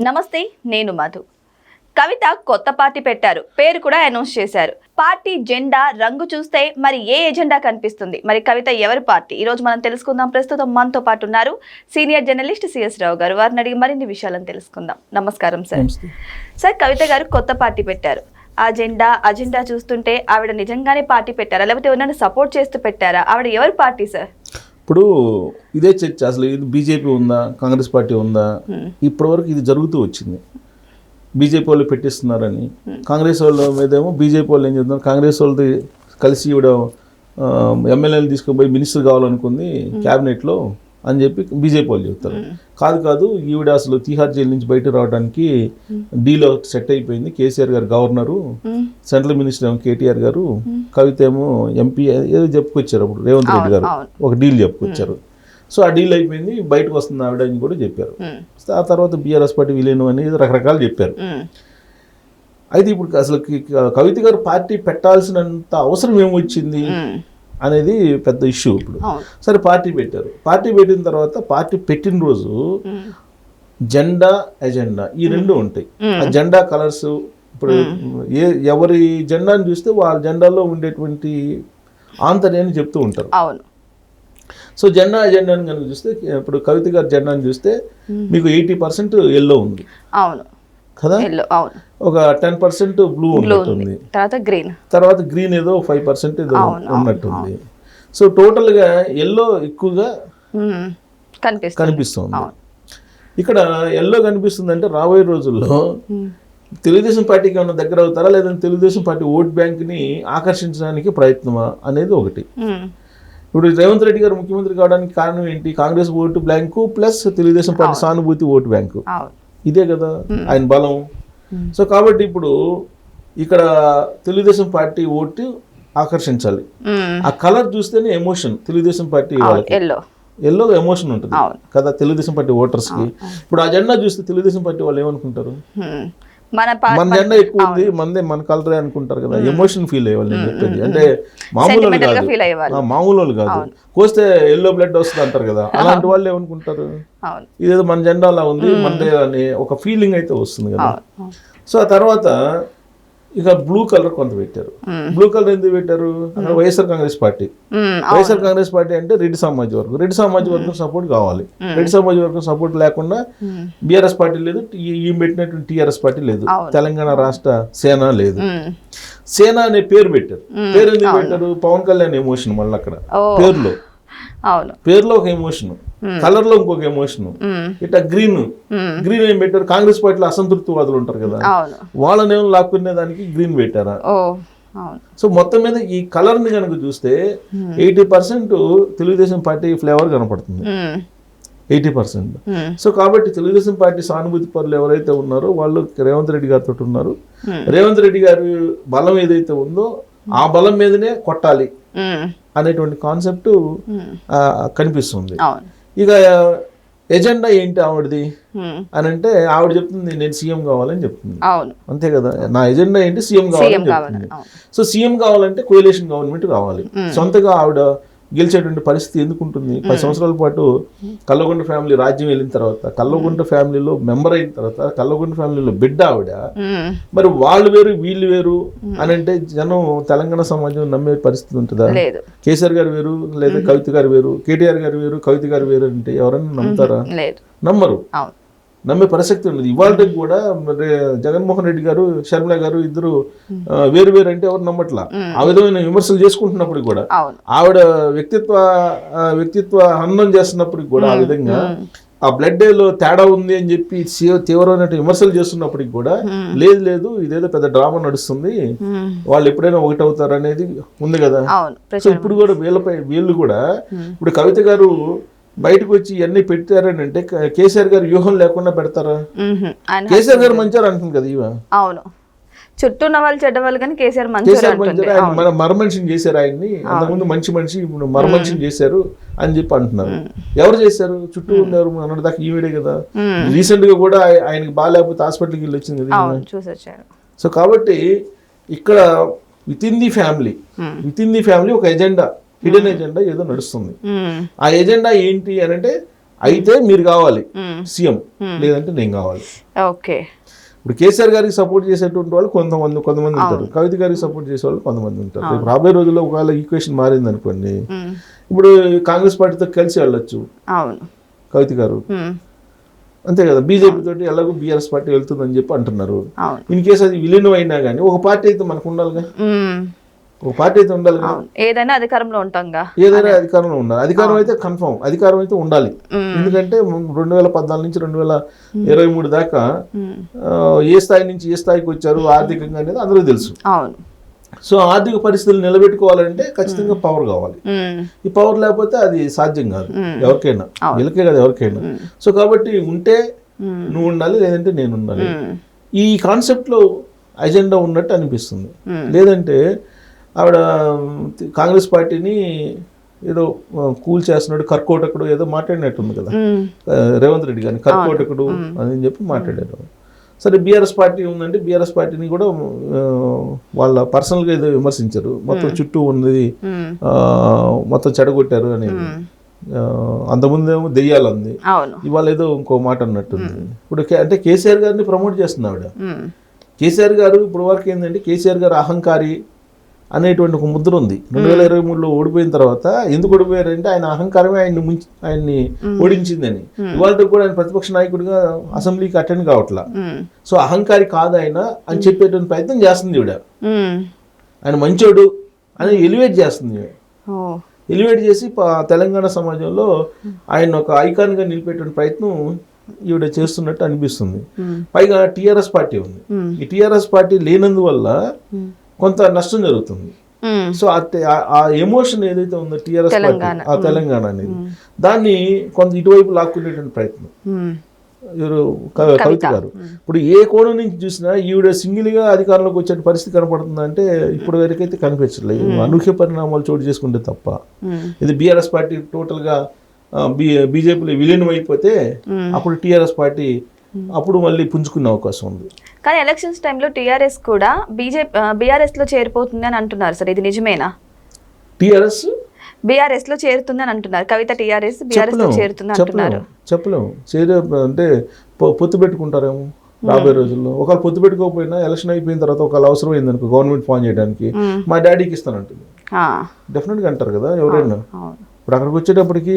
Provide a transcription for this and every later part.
నమస్తే, నేను మధు. కవిత కొత్త పార్టీ పెట్టారు, పేరు కూడా అనౌన్స్ చేశారు. పార్టీ జెండా రంగు చూస్తే మరి ఏ ఎజెండా కనిపిస్తుంది? మరి కవిత ఎవరి పార్టీ? ఈ రోజు మనం తెలుసుకుందాం. ప్రస్తుతం మనతో పాటు ఉన్నారు సీనియర్ జర్నలిస్ట్ సిఎస్ రావు గారు. వారిని అడిగి మరిన్ని విషయాలను తెలుసుకుందాం. నమస్కారం సార్. సార్, కవిత గారు కొత్త పార్టీ పెట్టారు. అజెండా చూస్తుంటే ఆవిడ నిజంగానే పార్టీ పెట్టారా, లేకపోతే ఎవరైనా సపోర్ట్ చేస్తూ పెట్టారా? ఆవిడ ఎవరి పార్టీ సార్? ఇప్పుడు ఇదే చర్చ, అసలు ఇది బీజేపీ ఉందా, కాంగ్రెస్ పార్టీ ఉందా? ఇప్పటివరకు ఇది జరుగుతూ వచ్చింది. బీజేపీ వాళ్ళు పెట్టిస్తున్నారని, కాంగ్రెస్ వాళ్ళ మీదేమో బీజేపీ వాళ్ళు ఏం చేస్తున్నారు, కాంగ్రెస్ వాళ్ళది కలిసి ఈవిడ ఎమ్మెల్యేలు తీసుకుపోయి మినిస్టర్ కావాలనుకుంది క్యాబినెట్లో అని చెప్పి బీజేపీ వాళ్ళు చెప్తారు. కాదు ఈవిడ అసలు తిహార్ జైలు నుంచి బయట రావడానికి డీలో సెట్ అయిపోయింది. కేసీఆర్ గారు గవర్నరు, సెంట్రల్ మినిస్టర్ ఏమో కేటీఆర్ గారు, కవిత ఏమో ఎంపీ ఏదో చెప్పుకొచ్చారు. అప్పుడు రేవంత్ రెడ్డి గారు ఒక డీల్ చెప్పుకొచ్చారు. సో ఆ డీల్ అయిపోయింది, బయటకు వస్తుంది ఆవిడ అని కూడా చెప్పారు. ఆ తర్వాత బీఆర్ఎస్ పార్టీ విలీనం అని రకరకాలు చెప్పారు. అయితే ఇప్పుడు అసలు కవిత గారు పార్టీ పెట్టాల్సినంత అవసరం ఏమొచ్చింది అనేది పెద్ద ఇష్యూ. ఇప్పుడు సరే పార్టీ పెట్టారు. పార్టీ పెట్టిన తర్వాత పార్టీ పెట్టిన రోజు జెండా, ఎజెండా ఈ రెండు ఉంటాయి. ఆ జెండా కలర్స్ ఇప్పుడు ఎవరి జెండాని చూస్తే వాళ్ళ జెండాలో ఉండేటువంటి ఆంతర్యాన్ని చెప్తూ ఉంటారు. సో జెండా ఎజెండాని కనుక చూస్తే, ఇప్పుడు కవిత గారి జెండాని చూస్తే మీకు 80% ఎల్లో ఉంది కదా, ఒక 10% బ్లూ ఉన్నట్టుంది, తర్వాత గ్రీన్ ఏదో 5% ఏదో ఉన్నట్టుంది. సో టోటల్ గా ఎల్లో ఎక్కువగా కనిపిస్తుంది. ఇక్కడ ఎల్లో కనిపిస్తుంది అంటే రాబోయే రోజుల్లో తెలుగుదేశం పార్టీకి ఏమైనా దగ్గర అవుతారా, లేదంటే తెలుగుదేశం పార్టీ ఓట్ బ్యాంక్ ని ఆకర్షించడానికి ప్రయత్నమా అనేది ఒకటి. ఇప్పుడు రేవంత్ రెడ్డి గారు ముఖ్యమంత్రి కావడానికి కారణం ఏంటి? Congress vote bank plus Telugu Desam party సానుభూతి ఓటు బ్యాంకు, ఇదే కదా ఆయన బలం. సో కాబట్టి ఇప్పుడు ఇక్కడ తెలుగుదేశం పార్టీ ఓటు ఆకర్షించాలి. ఆ కలర్ చూస్తేనే emotion Telugu Desam party yellow emotion ఉంటుంది కదా తెలుగుదేశం పార్టీ ఓటర్స్ కి. ఇప్పుడు ఆ జెండా చూస్తే తెలుగుదేశం పార్టీ వాళ్ళు ఏమనుకుంటారు? మన జెండా ఎక్కువ ఉంది, మన కలరే అనుకుంటారు కదా. ఎమోషన్ ఫీల్ అయ్యేవాళ్ళు నేను చెప్పేది. అంటే మామూలు వాళ్ళు కాదు, కోస్తే ఎల్లో బ్లడ్ వస్తుంది అంటారు కదా, అలాంటి వాళ్ళు ఏమనుకుంటారు? ఇదేదో మన జెండా అలా ఉంది, మనదే అని ఒక ఫీలింగ్ అయితే వస్తుంది కదా. సో ఆ తర్వాత ఇక బ్లూ కలర్ కొంత పెట్టారు. బ్లూ కలర్ ఎందుకు పెట్టారు? వైఎస్ఆర్ కాంగ్రెస్ పార్టీ. వైఎస్ఆర్ కాంగ్రెస్ పార్టీ అంటే రెడ్డి సామాజిక వర్గం సపోర్ట్ కావాలి. రెడ్డి సామాజిక వర్గం సపోర్ట్ లేకుండా బీఆర్ఎస్ పార్టీ లేదు, ఈ పెట్టినటువంటి టీఆర్ఎస్ పార్టీ లేదు, తెలంగాణ రాష్ట్ర సేన లేదు. సేన అనే పేరు పెట్టారు. పేరు ఎందుకు పెట్టారు? పవన్ కళ్యాణ్ ఎమోషన్ మళ్ళీ అక్కడ పేరులో ఒక ఎమోషన్, కలర్ లో ఇంకొక ఎమోషన్. ఇట్లా గ్రీన్ ఏం పెట్టారు? కాంగ్రెస్ పార్టీలో అసంతృప్తివాదులు ఉంటారు కదా, వాళ్ళని ఏమో లాక్కునే దానికి గ్రీన్ పెట్టారా? సో మొత్తం మీద ఈ కలర్ ని కనుక చూస్తే 80% తెలుగుదేశం పార్టీ ఫ్లేవర్ కనపడుతుంది, 80%. సో కాబట్టి తెలుగుదేశం పార్టీ సానుభూతి పరులు ఎవరైతే ఉన్నారో వాళ్ళు రేవంత్ రెడ్డి గారితో ఉన్నారు. రేవంత్ రెడ్డి గారి బలం ఏదైతే ఉందో ఆ బలం మీదనే కొట్టాలి అనేటువంటి కాన్సెప్ట్ కనిపిస్తుంది. ఇక ఎజెండా ఏంటి ఆవిడది అని అంటే, ఆవిడ చెప్తుంది నేను సీఎం కావాలని చెప్తుంది, అంతే కదా. నా ఎజెండా ఏంటి? సీఎం కావాలని చెప్తుంది. సో సీఎం కావాలంటే కోయలేషన్ గవర్నమెంట్ కావాలి. సొంతగా ఆవిడ గెలిచేటువంటి పరిస్థితి ఎందుకు ఉంటుంది? 10 సంవత్సరాల పాటు కల్వకుంట్ల ఫ్యామిలీ రాజ్యం వెళ్ళిన తర్వాత, కల్వకుంట్ల ఫ్యామిలీలో మెంబర్ అయిన తర్వాత, కల్వకుంట్ల ఫ్యామిలీలో బిడ్డ ఆవిడ, మరి వాళ్ళు వేరు వీళ్ళు వేరు అని అంటే జనం తెలంగాణ సమాజం నమ్మే పరిస్థితి ఉంటుందా? కేసీఆర్ గారు వేరు, లేదా కవిత గారు వేరు, కేటీఆర్ గారు వేరు, కవిత గారు వేరు అంటే ఎవరైనా నమ్ముతారా? నమ్మరు, నమ్మే ప్రసక్తి ఉండదు. ఇవాళ కూడా జగన్మోహన్ రెడ్డి గారు, షర్మిల గారు ఇద్దరు వేరు వేరు అంటే ఎవరు నమ్మట్లా. ఆ విధమైన విమర్శలు చేసుకుంటున్నప్పుడు కూడా, ఆవిడ వ్యక్తిత్వ హననం చేస్తున్నప్పటికి కూడా, ఆ విధంగా ఆ బ్లడ్ లో తేడా ఉంది అని చెప్పి తీవ్రమైన విమర్శలు చేస్తున్నప్పటికి కూడా, లేదు ఇదేదో పెద్ద డ్రామా నడుస్తుంది, వాళ్ళు ఎప్పుడైనా ఒకటవుతారు అనేది ఉంది కదా. సో ఇప్పుడు కూడా వీళ్ళు కూడా ఇప్పుడు కవిత గారు బయటకు వచ్చి ఇవన్నీ పెట్టారని అంటే కేసీఆర్ గారు వ్యూహం లేకుండా పెడతారా? కేసీఆర్ గారు మంచారు అంటుంది కదా ఇవ. అవును, చుట్టూ ఉన్న వాళ్ళు చెడ్డవాళ్ళు, కానీ కేసీఆర్ మన మరమనిషిని చేశారు ఆయన్ని. అంతకుముందు మంచి మనిషి, ఇప్పుడు మరమనిషిని చేశారు అని చెప్పి అంటున్నారు. ఎవరు చేశారు? చుట్టూ ఉన్నారు అన్నది దాకా ఈవిడే కదా. రీసెంట్ గా కూడా ఆయనకి బాగాలేకపోతే హాస్పిటల్కి వెళ్ళి వచ్చింది కదా. సో కాబట్టి ఇక్కడ విత్ ఇన్ ది ఫ్యామిలీ ఒక ఎజెండా, హిడెన్ ఎజెండా ఏదో నడుస్తుంది. ఆ ఎజెండా ఏంటి అని అంటే, అయితే మీరు కావాలి సీఎం, లేదంటే నేను కావాలి. ఓకే. ఇప్పుడు కేసీఆర్ గారికి సపోర్ట్ చేసేటువంటి వాళ్ళు కొంతమంది ఉంటారు, కవిత గారికి సపోర్ట్ చేసే వాళ్ళు కొంతమంది ఉంటారు. రేపు రాబోయే రోజుల్లో ఒకవేళ ఈక్వేషన్ మారింది అనుకోండి, ఇప్పుడు కాంగ్రెస్ పార్టీతో కలిసి వెళ్ళొచ్చు కవిత గారు, అంతే కదా. బీజేపీ తోటి ఎలాగో బీఆర్ఎస్ పార్టీ వెళ్తుందని చెప్పి అంటున్నారు. ఇన్ కేసు అది విలీనం అయినా కానీ ఒక పార్టీ అయితే మనకు ఉండాలిగా, ఒక పార్టీ అయితే ఉండాలి. ఏదైనా అధికారంలో ఉంటాంగా, ఏదైనా అధికారంలో ఉండాలి. అధికారం అయితే కన్ఫర్మ్ అధికారం అయితే ఉండాలి. ఎందుకంటే 2014 నుంచి 2023 దాకా ఏ స్థాయి నుంచి ఏ స్థాయికి వచ్చారు ఆర్థికంగా అనేది అందరికీ తెలుసు. సో ఆర్థిక పరిస్థితులు నిలబెట్టుకోవాలంటే ఖచ్చితంగా పవర్ కావాలి. ఈ పవర్ లేకపోతే అది సాధ్యం కాదు ఎవరికైనా, వీళ్ళకే కదా ఎవరికైనా. సో కాబట్టి ఉంటే నువ్వు ఉండాలి, లేదంటే నేను ఉండాలి. ఈ కాన్సెప్ట్లో అజెండా ఉన్నట్టు అనిపిస్తుంది. లేదంటే ఆవిడ కాంగ్రెస్ పార్టీని ఏదో కూల్ చేస్తున్నాడు, కర్కోటకుడు ఏదో మాట్లాడినట్టుంది కదా రేవంత్ రెడ్డి గారిని, కర్కోటకుడు అని చెప్పి మాట్లాడారు. సరే బీఆర్ఎస్ పార్టీ ఉందంటే బీఆర్ఎస్ పార్టీని కూడా వాళ్ళ పర్సనల్గా ఏదో విమర్శించారు, మొత్తం చుట్టూ ఉన్నది మొత్తం చెడగొట్టారు అనేది. అంతకుముందేమో దెయ్యాలు అంది, ఇవాళ ఏదో ఇంకో మాట అన్నట్టుంది. ఇప్పుడు అంటే కేసీఆర్ గారిని ప్రమోట్ చేస్తుంది ఆవిడ. కేసీఆర్ గారు ఇప్పుడు వరకు ఏంటంటే కేసీఆర్ గారు అహంకారి అనేటువంటి ఒక ముద్ర ఉంది. 2023లో ఓడిపోయిన తర్వాత ఎందుకు ఓడిపోయారంటే ఆయన అహంకారమే ఆయన్ని ఓడించిందని. ఇవాళ కూడా ఆయన ప్రతిపక్ష నాయకుడిగా అసెంబ్లీకి అటెండ్ కావట్లా. సో అహంకారి కాదు ఆయన అని చెప్పేటువంటి ప్రయత్నం చేస్తుంది ఈవిడ. ఆయన మంచోడు అని ఎలివేట్ చేస్తుంది. ఎలివేట్ చేసి తెలంగాణ సమాజంలో ఆయన ఒక ఐకాన్గా నిలిపేటువంటి ప్రయత్నం ఈవిడ చేస్తున్నట్టు అనిపిస్తుంది. పైగా టీఆర్ఎస్ పార్టీ ఉంది. ఈ టీఆర్ఎస్ పార్టీ లేనందువల్ల కొంత నష్టం జరుగుతుంది. సో ఆ ఎమోషన్ ఏదైతే ఉందో టీఆర్ఎస్ పార్టీ, ఆ తెలంగాణ అనేది, దాన్ని కొంత ఇటువైపు లాక్కునేటువంటి ప్రయత్నం ఎవరు కవిత గారు. ఇప్పుడు ఏ కోణం నుంచి చూసినా ఈవిడ సింగిల్ గా అధికారంలోకి వచ్చే పరిస్థితి కనపడుతుందంటే ఇప్పుడు వరకైతే కనిపించలేదు. అనూహ్య పరిణామాలు చోటు చేసుకుంటే తప్ప. ఇది బీఆర్ఎస్ పార్టీ టోటల్ గా బీజేపీలో విలీనం అయిపోతే అప్పుడు టీఆర్ఎస్ పార్టీ అప్పుడు మళ్ళీ పుంజుకునే అవకాశం ఉంది. కానీ ఎలక్షన్స్ టైంలో టీఆర్ఎస్ కూడా బీఆర్ఎస్ లో చేరిపోతుంది అని అంటున్నారు సార్, ఇది నిజమేనా? టీఆర్ఎస్ బీఆర్ఎస్ లో చేరుతుంది అని అంటున్నారు, కవిత టీఆర్ఎస్ బీఆర్ఎస్ లో చేరుతుంది అంటున్నారు. చెప్పలేము, చేరే అంటే పొత్తు పెట్టుకుంటారేమో రాబోయే రోజుల్లో. ఒకవేళ పొత్తు పెట్టుకోకపోయినా ఎలక్షన్ అయిపోయిన తర్వాత ఒకవేళ అవసరం అయింది అనుకో గవర్నమెంట్ ఫామ్ చేయడానికి, మా డాడీకి ఇస్తానంటుంది. డెఫినెట్గా అంటారు కదా ఎవరైనా. ఇప్పుడు అక్కడికి వచ్చేటప్పటికి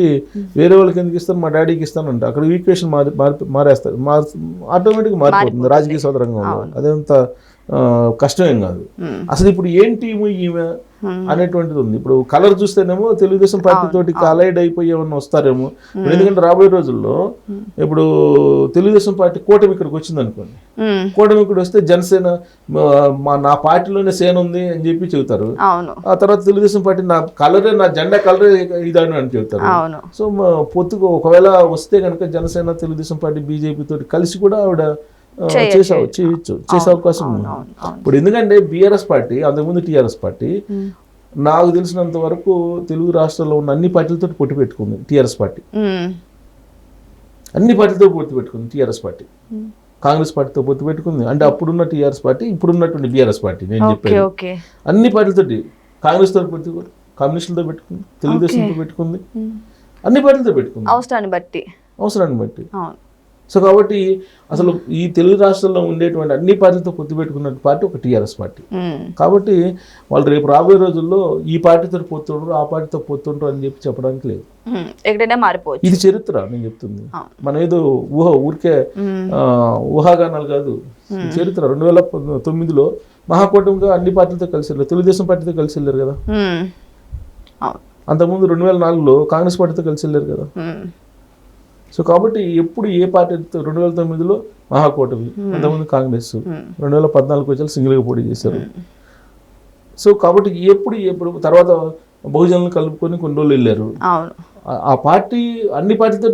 వేరే వాళ్ళకి ఎందుకు ఇస్తాను, మా డాడీకి ఇస్తానంట. అక్కడ ఈక్వేషన్ మారేస్తారు, ఆటోమేటిక్గా మారిపోతుంది రాజకీయ సోదరంగంలో. అదంత కష్టమేం కాదు. అసలు ఇప్పుడు ఏం టీము ఈమె అనేటువంటిది ఉంది. ఇప్పుడు కలర్ చూస్తేనేమో తెలుగుదేశం పార్టీ తోటి అలైడ్ అయిపోయేమన్నా వస్తారేమో. ఎందుకంటే రాబోయే రోజుల్లో ఇప్పుడు తెలుగుదేశం పార్టీ కూటమి ఇక్కడికి వచ్చింది అనుకోండి, కూటమి ఇక్కడ వస్తే జనసేన నా పార్టీలోనే సేన ఉంది అని చెప్పి చెబుతారు. ఆ తర్వాత తెలుగుదేశం పార్టీ నా కలరే, నా జెండా కలరే ఇదని అని చెబుతారు. సో పొత్తుకు ఒకవేళ వస్తే కనుక జనసేన తెలుగుదేశం పార్టీ బీజేపీ తోటి కలిసి కూడా ఆవిడ చేసే అవకాశం ఉంది. ఇప్పుడు ఎందుకంటే బీఆర్ఎస్ పార్టీ అంతకుముందు టీఆర్ఎస్ పార్టీ నాకు తెలిసినంత వరకు తెలుగు రాష్ట్రాల్లో ఉన్న అన్ని పార్టీలతో పొట్టు పెట్టుకుంది టీఆర్ఎస్ పార్టీ. అన్ని పార్టీలతో పొత్తు పెట్టుకుంది టీఆర్ఎస్ పార్టీ. కాంగ్రెస్ పార్టీతో పొత్తు పెట్టుకుంది అంటే అప్పుడున్న టీఆర్ఎస్ పార్టీ, ఇప్పుడున్నటువంటి బీఆర్ఎస్ పార్టీ. నేను చెప్పేది అన్ని పార్టీలతో, కాంగ్రెస్ తో పొత్తు, కమ్యూనిస్టులతో పెట్టుకుంది, తెలుగుదేశంతో పెట్టుకుంది, అన్ని పార్టీలతో పెట్టుకుంది అవసరాన్ని బట్టి. సో కాబట్టి అసలు ఈ తెలుగు రాష్ట్రాల్లో ఉండేటువంటి అన్ని పార్టీలతో పొత్తు పెట్టుకున్న పార్టీ ఒక టీఆర్ఎస్ పార్టీ. కాబట్టి వాళ్ళు రేపు రాబోయే రోజుల్లో ఈ పార్టీతో పొత్తుండ్రు, ఆ పార్టీతో పొత్తుండ్రు అని చెప్పి చెప్పడానికి లేదు. ఎక్కడైనా మారిపోవచ్చు. ఇది చరిత్ర నేను చెప్తుంది. మనం ఏదో ఊరికే ఊహాగానాలు కాదు, చరిత్ర. 2009లో మహాకూటమిగా అన్ని పార్టీలతో కలిసి వెళ్ళారు, తెలుగుదేశం పార్టీతో కలిసి వెళ్ళారు కదా. అంతకుముందు 2004లో కాంగ్రెస్ పార్టీతో కలిసి వెళ్ళారు కదా. సో కాబట్టి ఎప్పుడు ఏ పార్టీ 2009లో మహాకూటమి, అంతకుముందు కాంగ్రెస్, 2014 వచ్చి సింగిల్గా పోటీ చేశారు. సో కాబట్టి ఎప్పుడు తర్వాత బహుజనులను కలుపుకొని కొన్ని రోజులు వెళ్ళారు. ఆ పార్టీ అన్ని పార్టీతో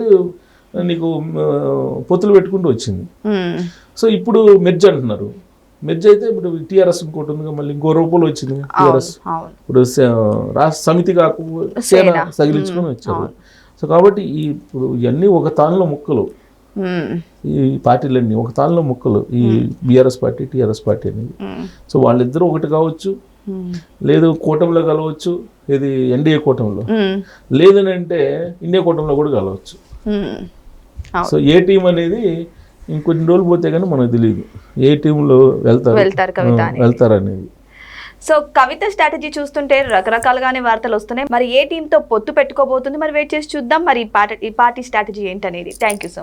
నీకు పొత్తులు పెట్టుకుంటూ వచ్చింది. సో ఇప్పుడు మెర్జ్ అంటున్నారు. మెర్జ్ అయితే ఇప్పుడు టీఆర్ఎస్ ఇంకోటి ఉంది, మళ్ళీ ఇంకో రూపంలో వచ్చింది టీఆర్ఎస్. ఇప్పుడు రాష్ట్ర సమితి కాకుండా సేన తగిలించుకొని వచ్చారు. సో కాబట్టి ఇప్పుడు ఇవన్నీ ఒక తానులో ముక్కలు, ఈ పార్టీలన్నీ ఒక తానులో ముక్కలు, ఈ బీఆర్ఎస్ పార్టీ టీఆర్ఎస్ పార్టీ అనేది. సో వాళ్ళిద్దరూ ఒకటి కావచ్చు, లేదు కూటమిలో కలవచ్చు, ఇది ఎన్డీఏ కూటమిలో, లేదని అంటే ఇండియా కూటమిలో కూడా కలవచ్చు. సో ఏ టీం అనేది ఇంకొన్ని రోజులు పోతే కానీ మనకు తెలియదు ఏ టీంలో వెళ్తారు కవిత అనేది. వెళ్తారు అనేది. సో కవిత స్ట్రాటజీ చూస్తుంటే రకరకాలుగానే వార్తలు వస్తున్నాయి. మరి ఏ టీంతో పొత్తు పెట్టుకోబోతుంది, మరి వెయిట్ చేసి చూద్దాం. మరి ఈ పార్టీ స్ట్రాటజీ ఏంటనేది. Thank you so much.